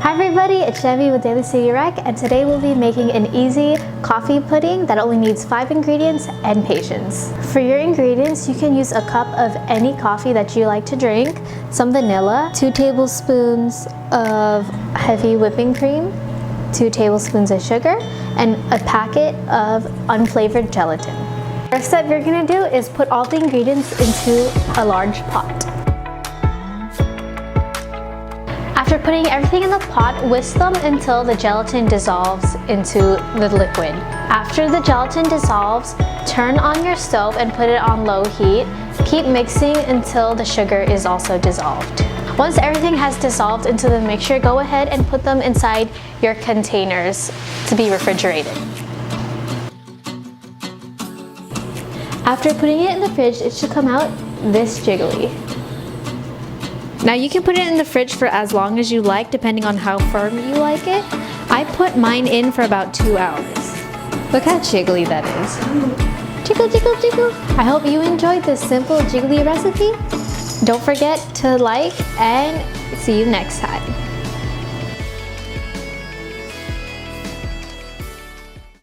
Hi everybody, it's Chevy with Daily City Rec, and today we'll be making an easy coffee pudding that only needs 5 ingredients and patience. For your ingredients, you can use a cup of any coffee that you like to drink, some vanilla, 2 tablespoons of heavy whipping cream, 2 tablespoons of sugar, and a packet of unflavored gelatin. First step you're going to do is put all the ingredients into a large pot. After putting everything in the pot, whisk them until the gelatin dissolves into the liquid. After the gelatin dissolves, turn on your stove and put it on low heat. Keep mixing until the sugar is also dissolved. Once everything has dissolved into the mixture, go ahead and put them inside your containers to be refrigerated. After putting it in the fridge, it should come out this jiggly. Now you can put it in the fridge for as long as you like, depending on how firm you like it. I put mine in for about 2 hours. Look how jiggly that is. Jiggle, jiggle, jiggle. I hope you enjoyed this simple jiggly recipe. Don't forget to like and see you next time.